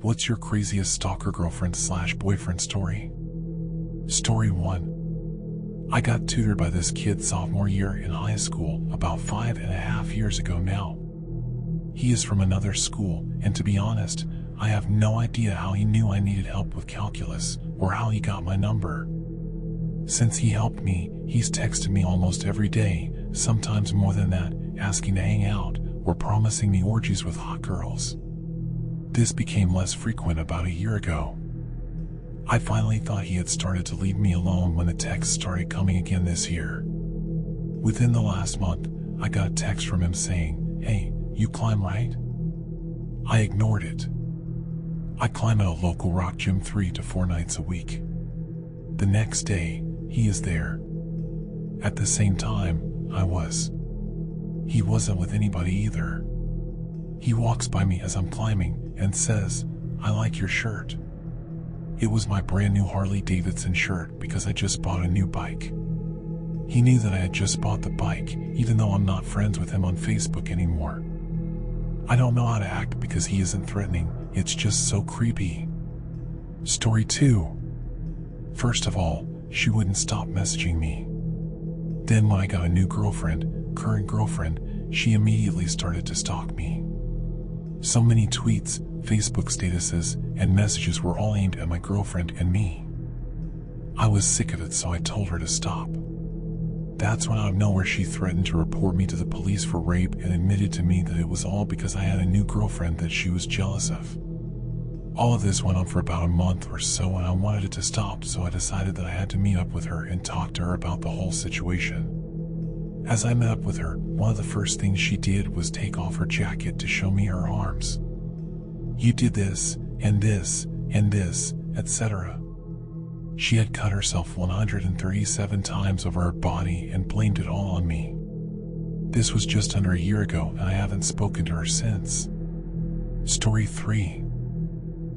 What's your craziest stalker girlfriend / boyfriend story? Story 1. I got tutored by this kid sophomore year in high school about 5.5 years ago now. He is from another school, and to be honest, I have no idea how he knew I needed help with calculus, or how he got my number. Since he helped me, he's texted me almost every day, sometimes more than that, asking to hang out, or promising me orgies with hot girls. This became less frequent about a year ago. I finally thought he had started to leave me alone when the texts started coming again this year. Within the last month, I got a text from him saying, "Hey, you climb, right?" I ignored it. I climb at a local rock gym 3 to 4 nights a week. The next day, he is there. At the same time, I was. He wasn't with anybody either. He walks by me as I'm climbing and says, "I like your shirt." It was my brand new Harley Davidson shirt because I just bought a new bike. He knew that I had just bought the bike, even though I'm not friends with him on Facebook anymore. I don't know how to act because he isn't threatening, it's just so creepy. Story 2. First of all, she wouldn't stop messaging me. Then when I got a new current girlfriend, she immediately started to stalk me. So many tweets, Facebook statuses, and messages were all aimed at my girlfriend and me. I was sick of it, so I told her to stop. That's when out of nowhere she threatened to report me to the police for rape and admitted to me that it was all because I had a new girlfriend that she was jealous of. All of this went on for about a month or so, and I wanted it to stop, so I decided that I had to meet up with her and talk to her about the whole situation. As I met up with her, one of the first things she did was take off her jacket to show me her arms. "You did this, and this, and this, etc." She had cut herself 137 times over her body and blamed it all on me. This was just under a year ago, and I haven't spoken to her since. Story 3.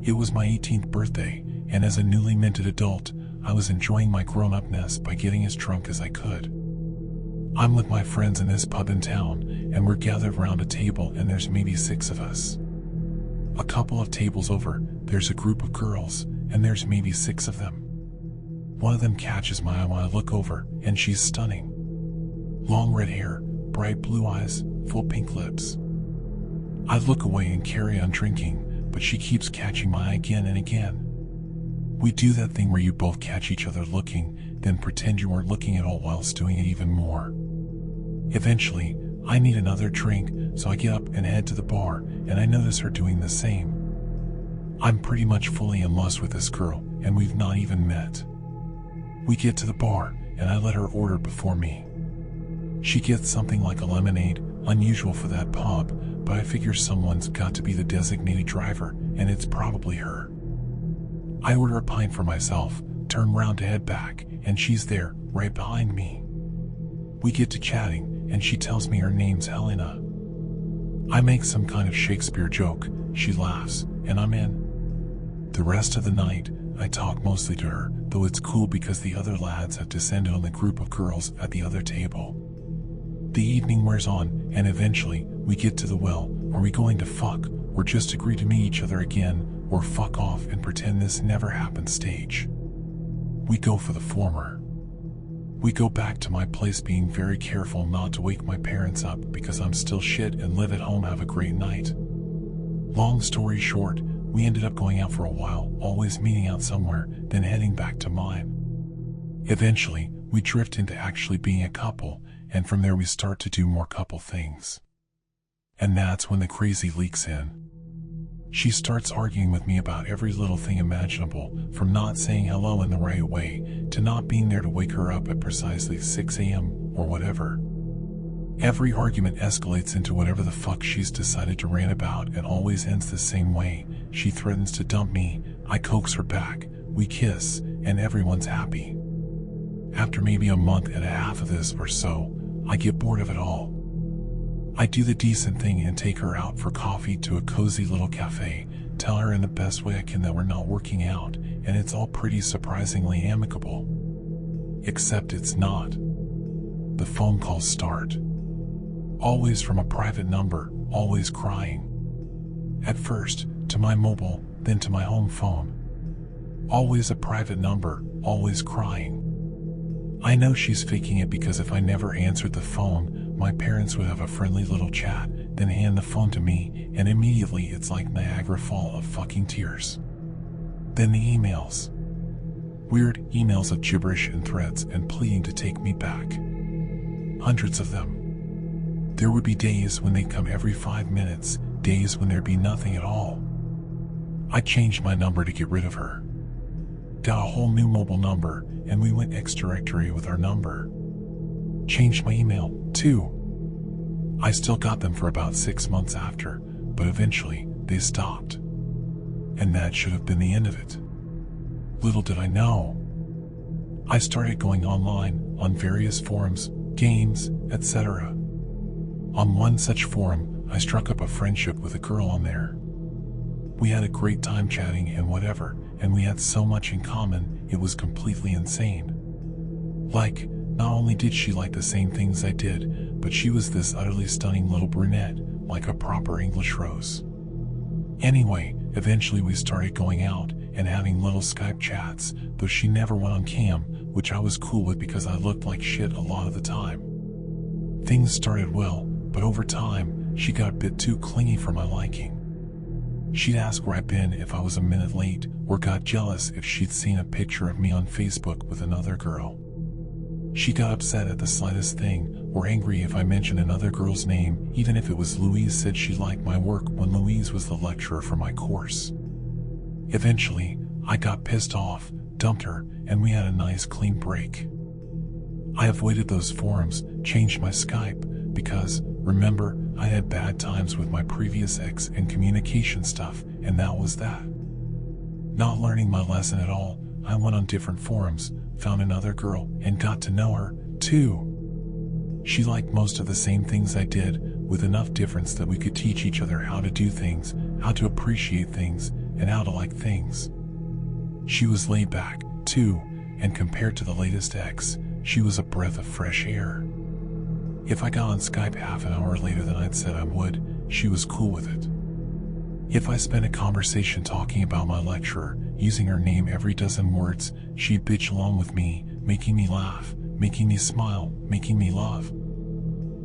It was my 18th birthday, and as a newly minted adult, I was enjoying my grown-upness by getting as drunk as I could. I'm with my friends in this pub in town, and we're gathered around a table, and there's maybe 6 of us. A couple of tables over, there's a group of girls, and there's maybe 6 of them. One of them catches my eye when I look over, and she's stunning. Long red hair, bright blue eyes, full pink lips. I look away and carry on drinking, but she keeps catching my eye again and again. We do that thing where you both catch each other looking, then pretend you weren't looking at all whilst doing it even more. Eventually, I need another drink, so I get up and head to the bar, and I notice her doing the same. I'm pretty much fully in lust with this girl, and we've not even met. We get to the bar, and I let her order before me. She gets something like a lemonade, unusual for that pub, but I figure someone's got to be the designated driver, and it's probably her. I order a pint for myself, turn round to head back, and she's there, right behind me. We get to chatting, and she tells me her name's Helena. I make some kind of Shakespeare joke, she laughs, and I'm in. The rest of the night, I talk mostly to her, though it's cool because the other lads have descended on the group of girls at the other table. The evening wears on, and eventually, we get to the well. Are we going to fuck, or just agree to meet each other again, or fuck off and pretend this never happened stage? We go for the former. We go back to my place being very careful not to wake my parents up because I'm still shit and live at home, have a great night. Long story short, we ended up going out for a while, always meeting out somewhere, then heading back to mine. Eventually, we drift into actually being a couple, and from there we start to do more couple things. And that's when the crazy leaks in. She starts arguing with me about every little thing imaginable, from not saying hello in the right way, to not being there to wake her up at precisely 6 a.m. or whatever. Every argument escalates into whatever the fuck she's decided to rant about, and always ends the same way. She threatens to dump me, I coax her back, we kiss, and everyone's happy. After maybe a month and a half of this or so, I get bored of it all. I do the decent thing and take her out for coffee to a cozy little cafe, tell her in the best way I can that we're not working out, and it's all pretty surprisingly amicable. Except it's not. The phone calls start. Always from a private number, always crying. At first, to my mobile, then to my home phone. Always a private number, always crying. I know she's faking it because if I never answered the phone, my parents would have a friendly little chat, then hand the phone to me, and immediately it's like Niagara Fall of fucking tears. Then the emails. Weird emails of gibberish and threats and pleading to take me back. Hundreds of them. There would be days when they'd come every 5 minutes, days when there'd be nothing at all. I changed my number to get rid of her. Got a whole new mobile number, and we went X-directory with our number. Changed my email, too. I still got them for about 6 months after, but eventually they stopped. And that should have been the end of it. Little did I know. I started going online, on various forums, games, etc. On one such forum, I struck up a friendship with a girl on there. We had a great time chatting and whatever, and we had so much in common, it was completely insane. Like, not only did she like the same things I did, but she was this utterly stunning little brunette, like a proper English rose. Anyway, eventually we started going out and having little Skype chats, though she never went on cam, which I was cool with because I looked like shit a lot of the time. Things started well, but over time, she got a bit too clingy for my liking. She'd ask where I'd been if I was a minute late, or got jealous if she'd seen a picture of me on Facebook with another girl. She got upset at the slightest thing, or angry if I mentioned another girl's name, even if it was Louise. Said she liked my work when Louise was the lecturer for my course. Eventually, I got pissed off, dumped her, and we had a nice clean break. I avoided those forums, changed my Skype, because, remember, I had bad times with my previous ex and communication stuff, and that was that. Not learning my lesson at all, I went on different forums, found another girl, and got to know her, too. She liked most of the same things I did, with enough difference that we could teach each other how to do things, how to appreciate things, and how to like things. She was laid back, too, and compared to the latest ex, she was a breath of fresh air. If I got on Skype half an hour later than I'd said I would, she was cool with it. If I spent a conversation talking about my lecturer, using her name every dozen words, she'd bitch along with me, making me laugh, making me smile, making me laugh.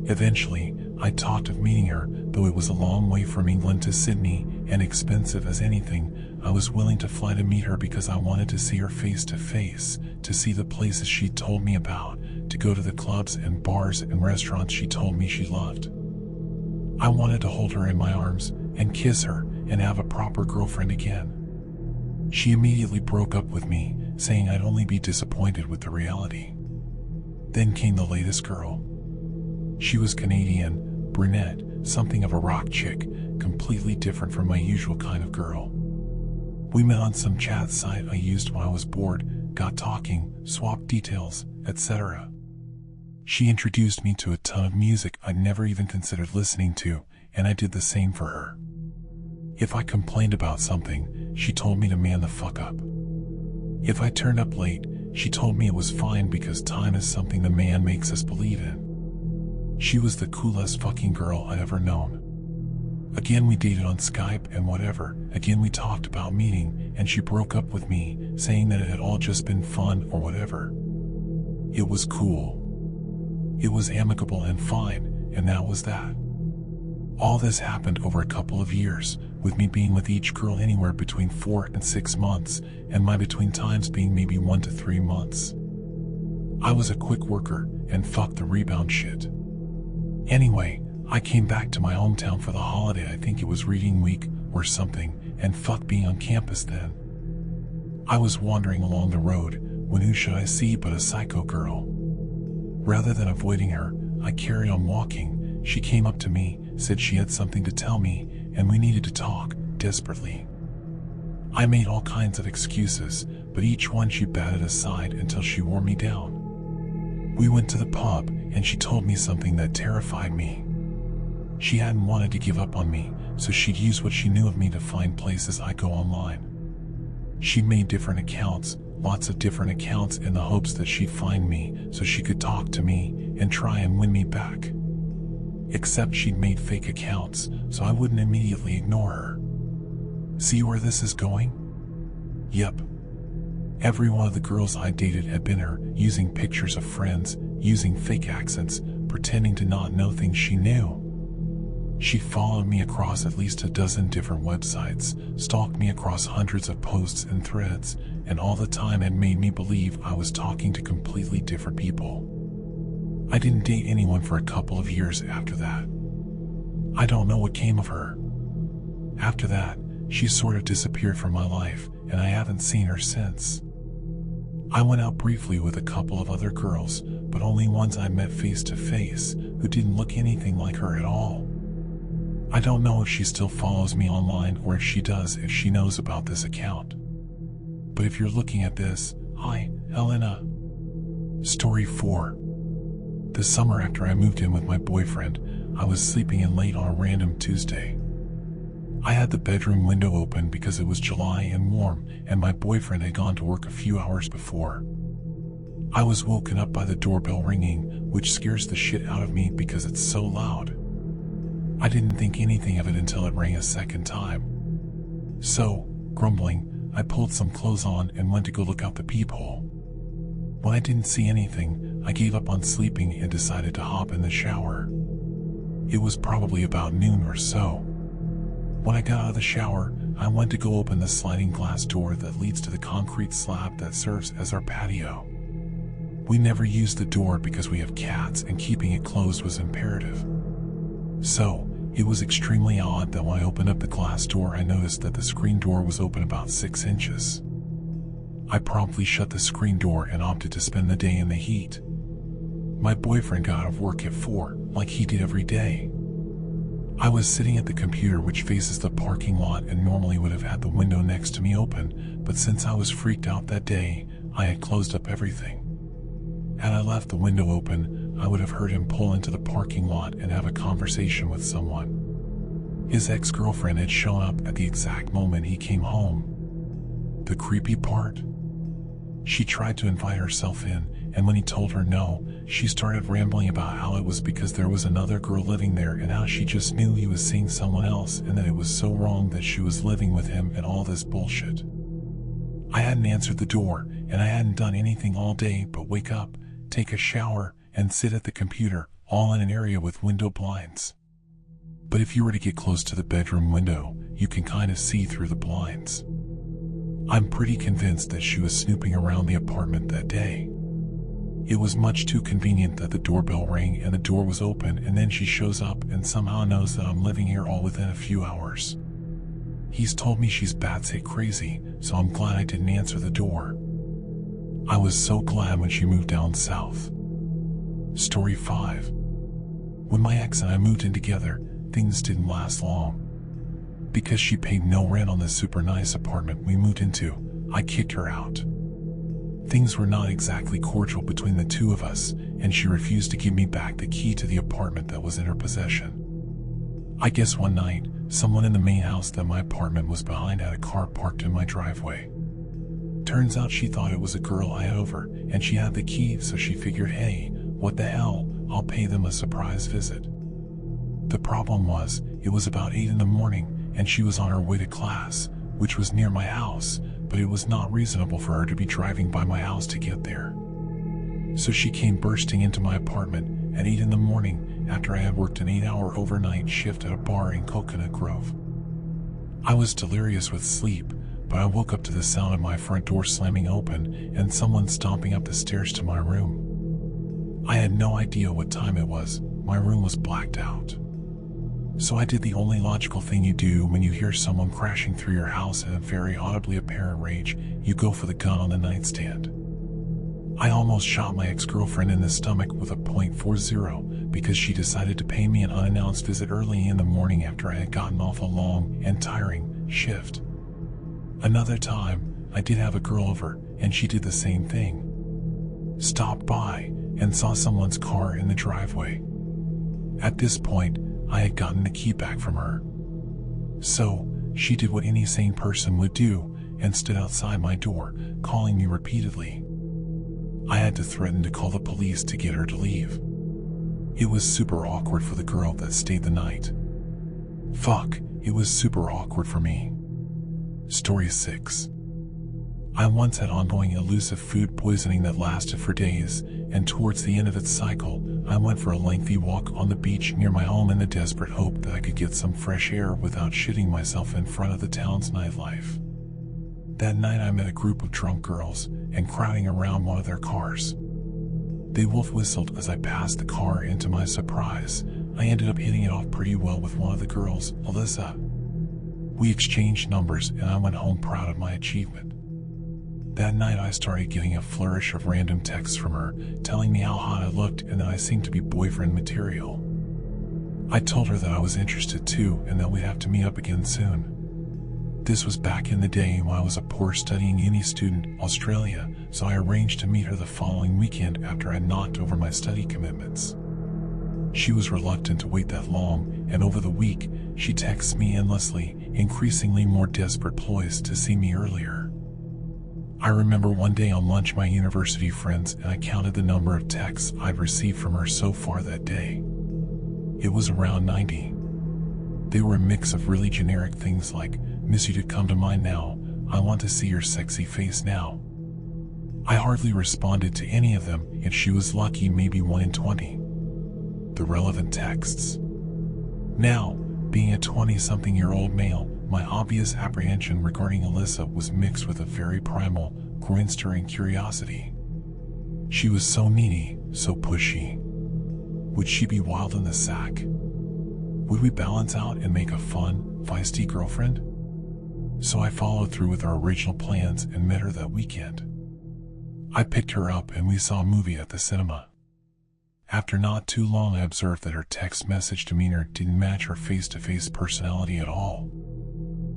Eventually, I talked of meeting her, though it was a long way from England to Sydney, and expensive as anything. I was willing to fly to meet her because I wanted to see her face to face, to see the places she'd told me about, to go to the clubs and bars and restaurants she told me she loved. I wanted to hold her in my arms, and kiss her, and have a proper girlfriend again. She immediately broke up with me, saying I'd only be disappointed with the reality. Then came the latest girl. She was Canadian, brunette, something of a rock chick, completely different from my usual kind of girl. We met on some chat site I used when I was bored, got talking, swapped details, etc. She introduced me to a ton of music I'd never even considered listening to, and I did the same for her. If I complained about something, she told me to man the fuck up. If I turned up late, she told me it was fine because time is something the man makes us believe in. She was the coolest fucking girl I'd ever known. Again we dated on Skype and whatever, again we talked about meeting, and she broke up with me, saying that it had all just been fun or whatever. It was cool. It was amicable and fine, and that was that. All this happened over a couple of years, with me being with each girl anywhere between 4 and 6 months, and my between times being maybe 1 to 3 months. I was a quick worker, and fuck the rebound shit. Anyway, I came back to my hometown for the holiday. I think it was reading week or something, and fuck being on campus then. I was wandering along the road, when who should I see but a psycho girl. Rather than avoiding her, I carried on walking. She came up to me, said she had something to tell me, and we needed to talk, desperately. I made all kinds of excuses, but each one she batted aside until she wore me down. We went to the pub, and she told me something that terrified me. She hadn't wanted to give up on me, so she'd use what she knew of me to find places I go online. She'd made different accounts, lots of different accounts, in the hopes that she'd find me so she could talk to me and try and win me back. Except she'd made fake accounts, so I wouldn't immediately ignore her. See where this is going? Yep. Every one of the girls I dated had been her, using pictures of friends, using fake accents, pretending to not know things she knew. She followed me across at least a dozen different websites, stalked me across hundreds of posts and threads, and all the time had made me believe I was talking to completely different people. I didn't date anyone for a couple of years after that. I don't know what came of her. After that, she sort of disappeared from my life, and I haven't seen her since. I went out briefly with a couple of other girls, but only ones I met face to face, who didn't look anything like her at all. I don't know if she still follows me online or if she does if she knows about this account. But if you're looking at this, hi, Helena. Story 4. The summer after I moved in with my boyfriend, I was sleeping in late on a random Tuesday. I had the bedroom window open because it was July and warm, and my boyfriend had gone to work a few hours before. I was woken up by the doorbell ringing, which scares the shit out of me because it's so loud. I didn't think anything of it until it rang a second time. So, grumbling, I pulled some clothes on and went to go look out the peephole. When I didn't see anything, I gave up on sleeping and decided to hop in the shower. It was probably about noon or so. When I got out of the shower, I went to go open the sliding glass door that leads to the concrete slab that serves as our patio. We never used the door because we have cats and keeping it closed was imperative. So, it was extremely odd that when I opened up the glass door, I noticed that the screen door was open about 6 inches. I promptly shut the screen door and opted to spend the day in the heat. My boyfriend got out of work at 4, like he did every day. I was sitting at the computer which faces the parking lot and normally would have had the window next to me open, but since I was freaked out that day, I had closed up everything. Had I left the window open, I would have heard him pull into the parking lot and have a conversation with someone. His ex-girlfriend had shown up at the exact moment he came home. The creepy part? She tried to invite herself in, and when he told her no, she started rambling about how it was because there was another girl living there and how she just knew he was seeing someone else and that it was so wrong that she was living with him and all this bullshit. I hadn't answered the door, and I hadn't done anything all day but wake up, take a shower, and sit at the computer, all in an area with window blinds. But if you were to get close to the bedroom window, you can kind of see through the blinds. I'm pretty convinced that she was snooping around the apartment that day. It was much too convenient that the doorbell rang and the door was open and then she shows up and somehow knows that I'm living here all within a few hours. He's told me she's batshit crazy, so I'm glad I didn't answer the door. I was so glad when she moved down south. Story 5. When my ex and I moved in together, things didn't last long. Because she paid no rent on the super nice apartment we moved into, I kicked her out. Things were not exactly cordial between the two of us, and she refused to give me back the key to the apartment that was in her possession. I guess one night, someone in the main house that my apartment was behind had a car parked in my driveway. Turns out she thought it was a girl I had over, and she had the key, so she figured, hey, what the hell, I'll pay them a surprise visit. The problem was, it was about 8 in the morning, and she was on her way to class, which was near my house, but it was not reasonable for her to be driving by my house to get there. So she came bursting into my apartment at 8 in the morning after I had worked an 8-hour overnight shift at a bar in Coconut Grove. I was delirious with sleep, but I woke up to the sound of my front door slamming open and someone stomping up the stairs to my room. I had no idea what time it was. My room was blacked out. So I did the only logical thing you do when you hear someone crashing through your house in a very audibly apparent rage. You go for the gun on the nightstand. I almost shot my ex-girlfriend in the stomach with a .40 because she decided to pay me an unannounced visit early in the morning after I had gotten off a long and tiring shift. Another time, I did have a girl over, and she did the same thing. Stopped by and saw someone's car in the driveway. At this point, I had gotten the key back from her. So, she did what any sane person would do and stood outside my door, calling me repeatedly. I had to threaten to call the police to get her to leave. It was super awkward for the girl that stayed the night. Fuck, it was super awkward for me. Story 6. I once had ongoing elusive food poisoning that lasted for days, and towards the end of its cycle, I went for a lengthy walk on the beach near my home in the desperate hope that I could get some fresh air without shitting myself in front of the town's nightlife. That night I met a group of drunk girls, and crowding around one of their cars. They wolf whistled as I passed the car, and to my surprise, I ended up hitting it off pretty well with one of the girls, Alyssa. We exchanged numbers and I went home proud of my achievement. That night I started getting a flourish of random texts from her, telling me how hot I looked and that I seemed to be boyfriend material. I told her that I was interested too and that we'd have to meet up again soon. This was back in the day when I was a poor studying uni student in Australia, so I arranged to meet her the following weekend after I knocked over my study commitments. She was reluctant to wait that long, and over the week, she texts me endlessly, increasingly more desperate ploys to see me earlier. I remember one day on lunch my university friends and I counted the number of texts I'd received from her so far that day. It was around 90. They were a mix of really generic things like, "Miss you to come to mine now, I want to see your sexy face now." I hardly responded to any of them, and she was lucky maybe 1 in 20. The relevant texts. Now, being a 20-something-year-old male, my obvious apprehension regarding Alyssa was mixed with a very primal, groin-stirring curiosity. She was so needy, so pushy. Would she be wild in the sack? Would we balance out and make a fun, feisty girlfriend? So I followed through with our original plans and met her that weekend. I picked her up and we saw a movie at the cinema. After not too long I observed that her text message demeanor didn't match her face-to-face personality at all.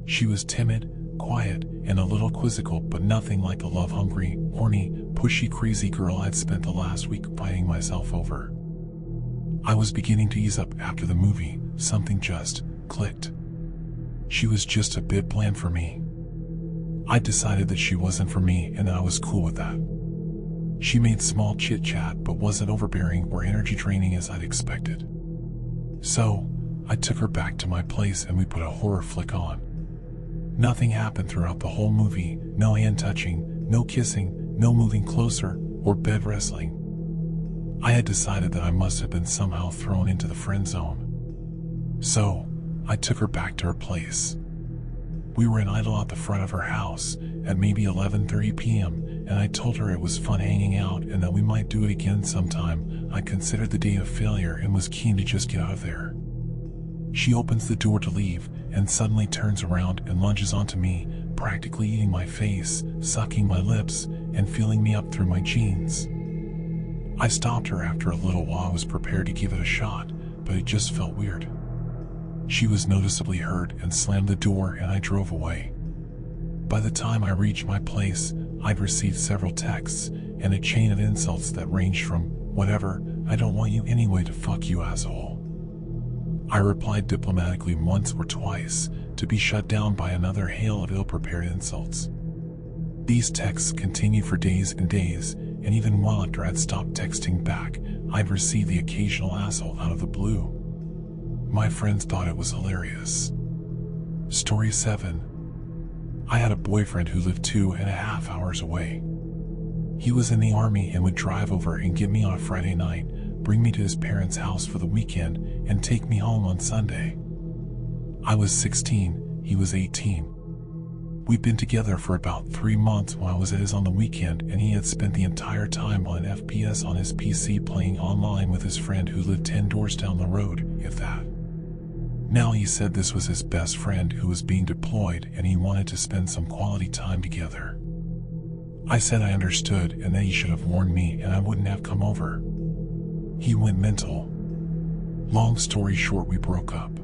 She was timid, quiet, and a little quizzical, but nothing like the love-hungry, horny, pushy, crazy girl I'd spent the last week fighting myself over. I was beginning to ease up after the movie, something just clicked. She was just a bit bland for me. I decided that she wasn't for me and that I was cool with that. She made small chit-chat but wasn't overbearing or energy-draining as I'd expected. So, I took her back to my place and we put a horror flick on. Nothing happened throughout the whole movie, no hand-touching, no kissing, no moving closer, or bed wrestling. I had decided that I must have been somehow thrown into the friend zone. So, I took her back to her place. We were in idle at the front of her house at maybe 11:30 p.m., and I told her it was fun hanging out and that we might do it again sometime. I considered the day a failure and was keen to just get out of there. She opens the door to leave and suddenly turns around and lunges onto me, practically eating my face, sucking my lips, and feeling me up through my jeans. I stopped her after a little while. I was prepared to give it a shot, but it just felt weird. She was noticeably hurt and slammed the door and I drove away. By the time I reached my place, I'd received several texts and a chain of insults that ranged from, "Whatever, I don't want you anyway," to "Fuck you, asshole." I replied diplomatically once or twice, to be shut down by another hail of ill-prepared insults. These texts continued for days and days, and even while after I'd stopped texting back, I'd received the occasional asshole out of the blue. My friends thought it was hilarious. Story 7. I had a boyfriend who lived 2.5 hours away. He was in the army and would drive over and get me on a Friday night, bring me to his parents' house for the weekend, and take me home on Sunday. I was 16, he was 18. We'd been together for about 3 months when I was at his on the weekend, and he had spent the entire time on FPS on his PC playing online with his friend who lived 10 doors down the road, if that. Now he said this was his best friend who was being deployed and he wanted to spend some quality time together. I said I understood and that he should have warned me and I wouldn't have come over. He went mental. Long story short, we broke up.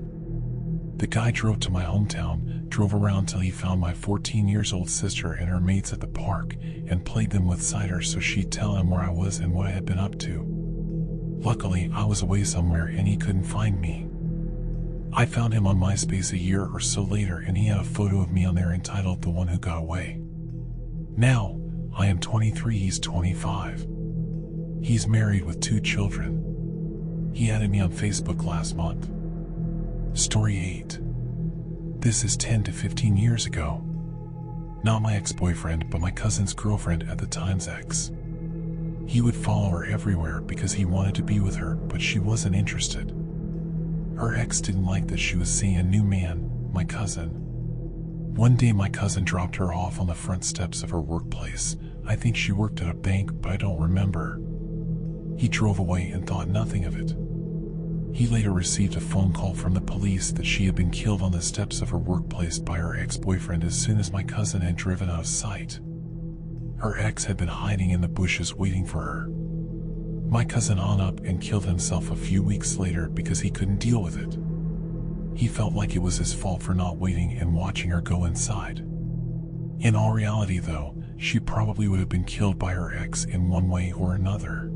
The guy drove to my hometown, drove around till he found my 14-year-old sister and her mates at the park, and played them with cider so she'd tell him where I was and what I had been up to. Luckily, I was away somewhere and he couldn't find me. I found him on MySpace a year or so later and he had a photo of me on there entitled "The One Who Got Away." Now, I am 23, he's 25. He's married with 2 children. He added me on Facebook last month. Story 8. This is 10 to 15 years ago. Not my ex-boyfriend, but my cousin's girlfriend at the time's ex. He would follow her everywhere because he wanted to be with her, but she wasn't interested. Her ex didn't like that she was seeing a new man, my cousin. One day my cousin dropped her off on the front steps of her workplace. I think she worked at a bank, but I don't remember. He drove away and thought nothing of it. He later received a phone call from the police that she had been killed on the steps of her workplace by her ex-boyfriend as soon as my cousin had driven out of sight. Her ex had been hiding in the bushes waiting for her. My cousin hung up and killed himself a few weeks later because he couldn't deal with it. He felt like it was his fault for not waiting and watching her go inside. In all reality though, she probably would have been killed by her ex in one way or another.